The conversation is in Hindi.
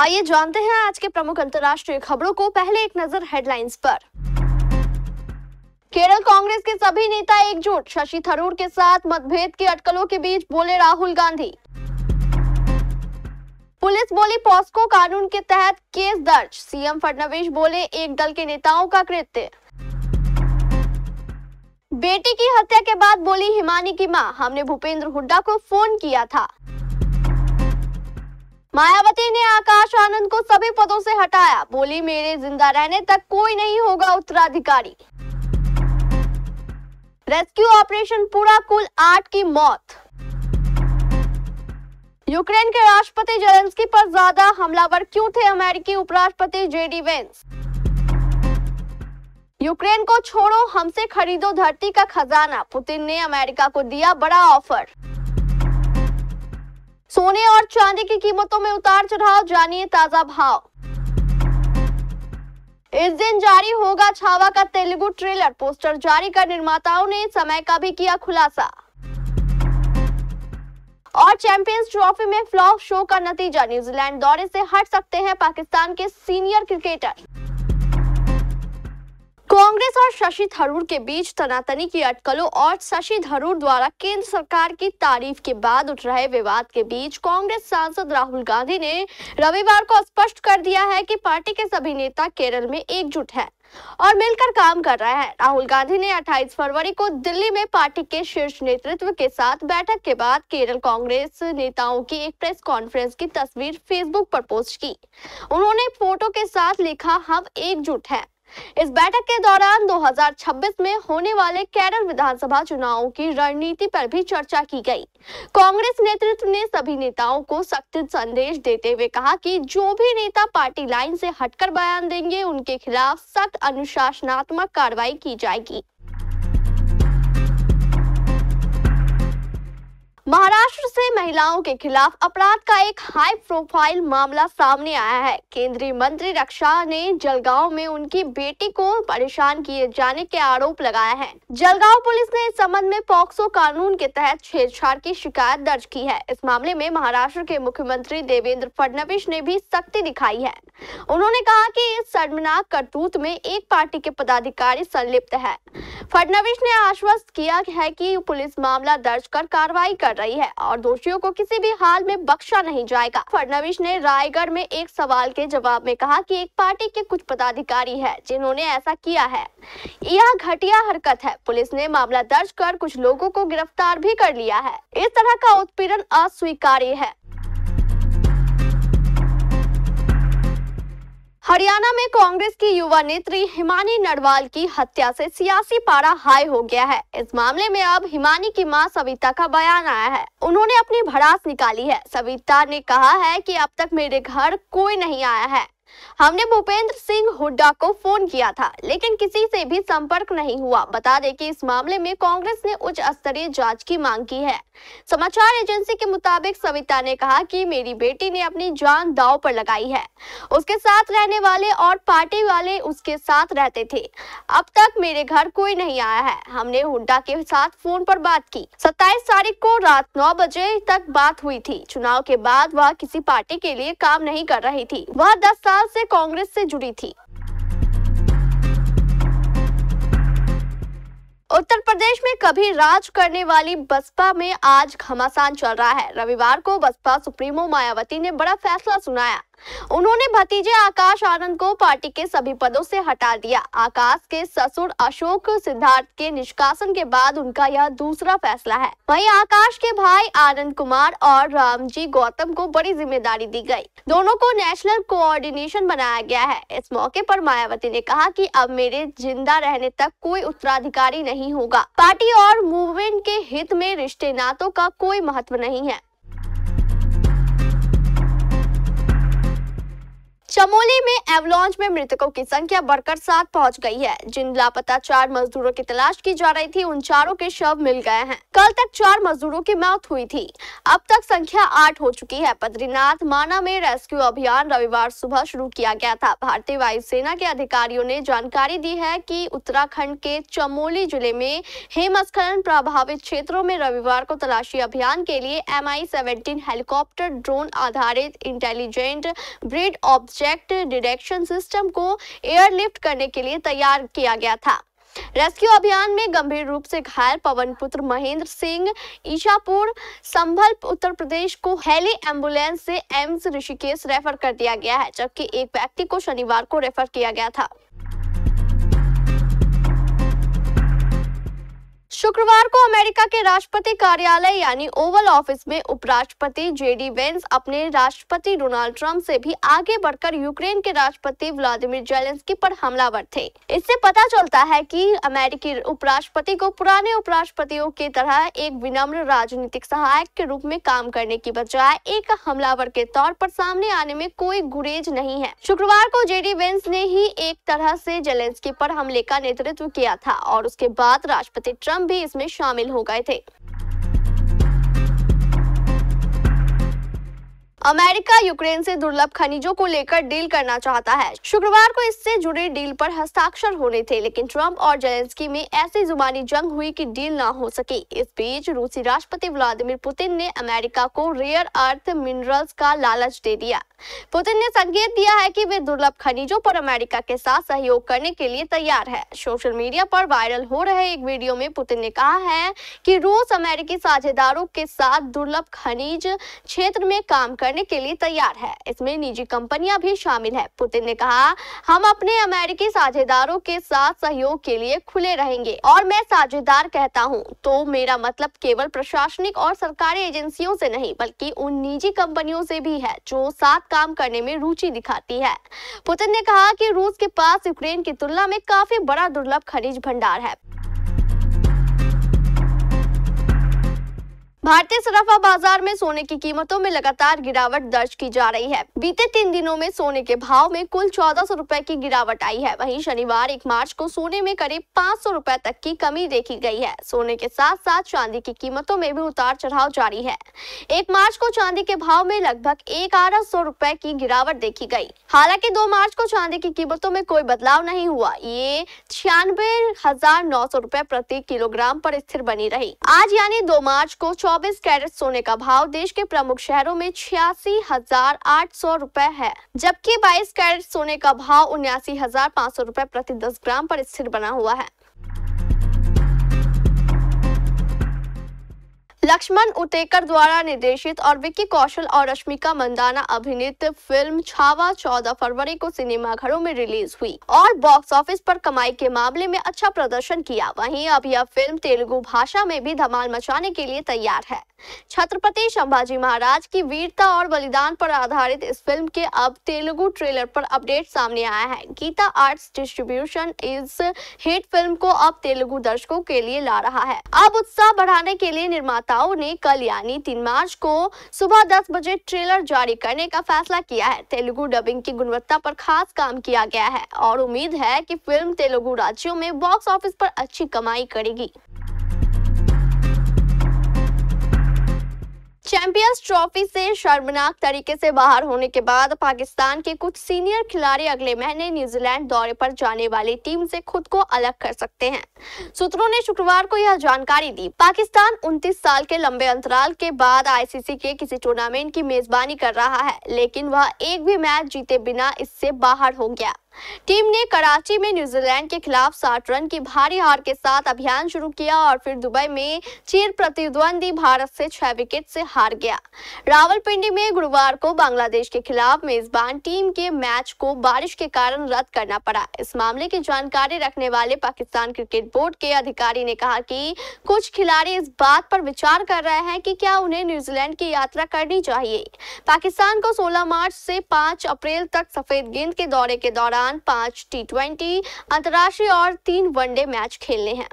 आइए जानते हैं आज के प्रमुख अंतर्राष्ट्रीय खबरों को। पहले एक नजर हेडलाइंस पर। केरल कांग्रेस के सभी नेता एकजुट, शशि थरूर के साथ मतभेद की अटकलों के बीच बोले राहुल गांधी। पुलिस बोली पॉस्को कानून के तहत केस दर्ज, सीएम फडणवीस बोले एक दल के नेताओं का कृत्य। बेटी की हत्या के बाद बोली हिमानी की मां, हमने भूपेंद्र हुड्डा को फोन किया था। मायावती ने आकाश आनंद को सभी पदों से हटाया, बोली मेरे जिंदा रहने तक कोई नहीं होगा उत्तराधिकारी। रेस्क्यू ऑपरेशन पूरा, कुल 8 की मौत। यूक्रेन के राष्ट्रपति जेलेंस्की पर ज्यादा हमलावर क्यों थे अमेरिकी उपराष्ट्रपति जेडी वेंस। यूक्रेन को छोड़ो, हमसे खरीदो धरती का खजाना, पुतिन ने अमेरिका को दिया बड़ा ऑफर। सोने और चांदी की कीमतों में उतार चढ़ाव, जानिए ताजा भाव। इस दिन जारी होगा छावा का तेलुगु ट्रेलर, पोस्टर जारी कर निर्माताओं ने समय का भी किया खुलासा। और चैंपियंस ट्रॉफी में फ्लॉप शो का नतीजा, न्यूजीलैंड दौरे से हट सकते हैं पाकिस्तान के सीनियर क्रिकेटर। कांग्रेस और शशि थरूर के बीच तनातनी की अटकलों और शशि थरूर द्वारा केंद्र सरकार की तारीफ के बाद उठ रहे विवाद के बीच कांग्रेस सांसद राहुल गांधी ने रविवार को स्पष्ट कर दिया है कि पार्टी के सभी नेता केरल में एकजुट हैं और मिलकर काम कर रहे हैं। राहुल गांधी ने 28 फरवरी को दिल्ली में पार्टी के शीर्ष नेतृत्व के साथ बैठक के बाद केरल कांग्रेस नेताओं की एक प्रेस कॉन्फ्रेंस की तस्वीर फेसबुक पर पोस्ट की। उन्होंने फोटो के साथ लिखा, हम एकजुट हैं। इस बैठक के दौरान 2026 में होने वाले केरल विधानसभा चुनावों की रणनीति पर भी चर्चा की गई। कांग्रेस नेतृत्व ने सभी नेताओं को सख्त संदेश देते हुए कहा कि जो भी नेता पार्टी लाइन से हटकर बयान देंगे उनके खिलाफ सख्त अनुशासनात्मक कार्रवाई की जाएगी। महाराष्ट्र से महिलाओं के खिलाफ अपराध का एक हाई प्रोफाइल मामला सामने आया है। केंद्रीय मंत्री रक्षा ने जलगांव में उनकी बेटी को परेशान किए जाने के आरोप लगाए हैं। जलगांव पुलिस ने इस संबंध में पॉक्सो कानून के तहत छेड़छाड़ की शिकायत दर्ज की है। इस मामले में महाराष्ट्र के मुख्यमंत्री देवेंद्र फडणवीस ने भी सख्ती दिखाई है। उन्होंने कहा कि इस शर्मनाक करतूत में एक पार्टी के पदाधिकारी संलिप्त है। फडणवीस ने आश्वस्त किया है कि पुलिस मामला दर्ज कर कार्रवाई कर रही है और दोषियों को किसी भी हाल में बख्शा नहीं जाएगा। फडणवीस ने रायगढ़ में एक सवाल के जवाब में कहा कि एक पार्टी के कुछ पदाधिकारी हैं जिन्होंने ऐसा किया है। यह घटिया हरकत है। पुलिस ने मामला दर्ज कर कुछ लोगों को गिरफ्तार भी कर लिया है। इस तरह का उत्पीड़न अस्वीकार्य है। हरियाणा में कांग्रेस की युवा नेत्री हिमानी नरवाल की हत्या से सियासी पारा हाई हो गया है। इस मामले में अब हिमानी की मां सविता का बयान आया है। उन्होंने अपनी भड़ास निकाली है। सविता ने कहा है कि अब तक मेरे घर कोई नहीं आया है। हमने भूपेंद्र सिंह हुड्डा को फोन किया था लेकिन किसी से भी संपर्क नहीं हुआ। बता दें कि इस मामले में कांग्रेस ने उच्च स्तरीय जांच की मांग की है। समाचार एजेंसी के मुताबिक सविता ने कहा कि मेरी बेटी ने अपनी जान दांव पर लगाई है। उसके साथ रहने वाले और पार्टी वाले उसके साथ रहते थे। अब तक मेरे घर कोई नहीं आया है। हमने हुड्डा के साथ फोन पर बात की। 27 तारीख को रात 9 बजे तक बात हुई थी। चुनाव के बाद वह किसी पार्टी के लिए काम नहीं कर रही थी। वह 10 साल से कांग्रेस से जुड़ी थी। उत्तर प्रदेश में कभी राज करने वाली बसपा में आज घमासान चल रहा है। रविवार को बसपा सुप्रीमो मायावती ने बड़ा फैसला सुनाया। उन्होंने भतीजे आकाश आनंद को पार्टी के सभी पदों से हटा दिया। आकाश के ससुर अशोक सिद्धार्थ के निष्कासन के बाद उनका यह दूसरा फैसला है। वहीं आकाश के भाई आनंद कुमार और रामजी गौतम को बड़ी जिम्मेदारी दी गई। दोनों को नेशनल कोऑर्डिनेशन बनाया गया है। इस मौके पर मायावती ने कहा कि अब मेरे जिंदा रहने तक कोई उत्तराधिकारी नहीं होगा। पार्टी और मूवमेंट के हित में रिश्ते नातों का कोई महत्व नहीं है। चमोली में एवलांच में मृतकों की संख्या बढ़कर 7 पहुंच गई है। जिन लापता 4 मजदूरों की तलाश की जा रही थी, उन चारों के शव मिल गए हैं। कल तक 4 मजदूरों की मौत हुई थी, अब तक संख्या 8 हो चुकी है। बद्रीनाथ माना में रेस्क्यू अभियान रविवार सुबह शुरू किया गया था। भारतीय वायुसेना के अधिकारियों ने जानकारी दी है कि उत्तराखंड के चमोली जिले में हिमस्खलन प्रभावित क्षेत्रों में रविवार को तलाशी अभियान के लिए Mi-17 हेलीकॉप्टर ड्रोन आधारित intelligent breed object detection system को एयरलिफ्ट करने के लिए तैयार किया गया था। रेस्क्यू अभियान में गंभीर रूप से घायल पवन पुत्र महेंद्र सिंह ईशापुर संभल उत्तर प्रदेश को हेली एम्बुलेंस से एम्स ऋषिकेश रेफर कर दिया गया है, जबकि एक व्यक्ति को शनिवार को रेफर किया गया था। शुक्रवार को अमेरिका के राष्ट्रपति कार्यालय यानी ओवल ऑफिस में उपराष्ट्रपति जेडी वेंस अपने राष्ट्रपति डोनाल्ड ट्रंप से भी आगे बढ़कर यूक्रेन के राष्ट्रपति व्लादिमीर जेलेंस्की पर हमलावर थे। इससे पता चलता है कि अमेरिकी उपराष्ट्रपति को पुराने उपराष्ट्रपतियों की तरह एक विनम्र राजनीतिक सहायक के रूप में काम करने की बजाय एक हमलावर के तौर पर सामने आने में कोई गुरेज नहीं है। शुक्रवार को जेडी वेंस ने ही एक तरह से जेलेंस्की पर हमले का नेतृत्व किया था और उसके बाद राष्ट्रपति ट्रंप भी इसमें शामिल हो गए थे। अमेरिका यूक्रेन से दुर्लभ खनिजों को लेकर डील करना चाहता है। शुक्रवार को इससे जुड़े डील पर हस्ताक्षर होने थे, लेकिन ट्रंप और जेलेंस्की में ऐसी जुबानी जंग हुई कि डील ना हो सकी। इस बीच रूसी राष्ट्रपति व्लादिमीर पुतिन ने अमेरिका को रेयर अर्थ मिनरल्स का लालच दे दिया। पुतिन ने संकेत दिया है कि वे दुर्लभ खनिजों पर अमेरिका के साथ सहयोग करने के लिए तैयार है। सोशल मीडिया पर वायरल हो रहे एक वीडियो में पुतिन ने कहा है कि रूस अमेरिकी साझेदारों के साथ दुर्लभ खनिज क्षेत्र में काम करने के लिए तैयार है। इसमें निजी कंपनियां भी शामिल है। पुतिन ने कहा, हम अपने अमेरिकी साझेदारों के साथ सहयोग के लिए खुले रहेंगे और मैं साझेदार कहता हूं तो मेरा मतलब केवल प्रशासनिक और सरकारी एजेंसियों से नहीं, बल्कि उन निजी कंपनियों से भी है जो साथ काम करने में रुचि दिखाती है। पुतिन ने कहा कि रूस के पास यूक्रेन की तुलना में काफी बड़ा दुर्लभ खनिज भंडार है। भारतीय सराफा बाजार में सोने की कीमतों में लगातार गिरावट दर्ज की जा रही है। बीते 3 दिनों में सोने के भाव में कुल 1400 रुपए की गिरावट आई है। वहीं शनिवार 1 मार्च को सोने में करीब 500 रुपए तक की कमी देखी गई है। सोने के साथ साथ चांदी की कीमतों में भी उतार चढ़ाव जारी है। 1 मार्च को चांदी के भाव में लगभग 1100 रुपए की गिरावट देखी गई। हालांकि 2 मार्च को चांदी की कीमतों में कोई बदलाव नहीं हुआ। ये 96,900 रुपए प्रति किलोग्राम पर स्थिर बनी रही। आज यानी 2 मार्च को 24 कैरेट सोने का भाव देश के प्रमुख शहरों में 86,800 रुपए है, जबकि 22 कैरेट सोने का भाव 79,500 रुपए प्रति 10 ग्राम पर स्थिर बना हुआ है। लक्ष्मण उतेकर द्वारा निर्देशित और विक्की कौशल और रश्मिका मंदाना अभिनीत फिल्म छावा 14 फरवरी को सिनेमाघरों में रिलीज हुई और बॉक्स ऑफिस पर कमाई के मामले में अच्छा प्रदर्शन किया। वहीं अब यह फिल्म तेलुगु भाषा में भी धमाल मचाने के लिए तैयार है। छत्रपति संभाजी महाराज की वीरता और बलिदान पर आधारित इस फिल्म के अब तेलुगु ट्रेलर पर अपडेट सामने आया है। गीता आर्ट्स डिस्ट्रीब्यूशन इस हिट फिल्म को अब तेलुगु दर्शकों के लिए ला रहा है। अब उत्साह बढ़ाने के लिए निर्माताओं ने कल यानी 3 मार्च को सुबह 10 बजे ट्रेलर जारी करने का फैसला किया है। तेलुगु डबिंग की गुणवत्ता पर खास काम किया गया है और उम्मीद है कि फिल्म तेलुगु राज्यों में बॉक्स ऑफिस पर अच्छी कमाई करेगी। चैंपियंस ट्रॉफी से शर्मनाक तरीके से बाहर होने के बाद पाकिस्तान के कुछ सीनियर खिलाड़ी अगले महीने न्यूजीलैंड दौरे पर जाने वाली टीम से खुद को अलग कर सकते हैं। सूत्रों ने शुक्रवार को यह जानकारी दी। पाकिस्तान 29 साल के लंबे अंतराल के बाद आईसीसी के किसी टूर्नामेंट की मेजबानी कर रहा है, लेकिन वह एक भी मैच जीते बिना इससे बाहर हो गया। टीम ने कराची में न्यूजीलैंड के खिलाफ 60 रन की भारी हार के साथ अभियान शुरू किया और फिर दुबई में चिर प्रतिद्वंदी भारत से 6 विकेट से हार गया। रावलपिंडी में गुरुवार को बांग्लादेश के खिलाफ मेजबान टीम के मैच को बारिश के कारण रद्द करना पड़ा। इस मामले की जानकारी रखने वाले पाकिस्तान क्रिकेट बोर्ड के अधिकारी ने कहा कि कुछ खिलाड़ी इस बात पर विचार कर रहे हैं कि क्या उन्हें न्यूजीलैंड की यात्रा करनी चाहिए। पाकिस्तान को 16 मार्च से 5 अप्रैल तक सफेद गेंद के दौरे के दौरान 5 T20 अंतर्राष्ट्रीय और 3 वनडे मैच खेलने हैं।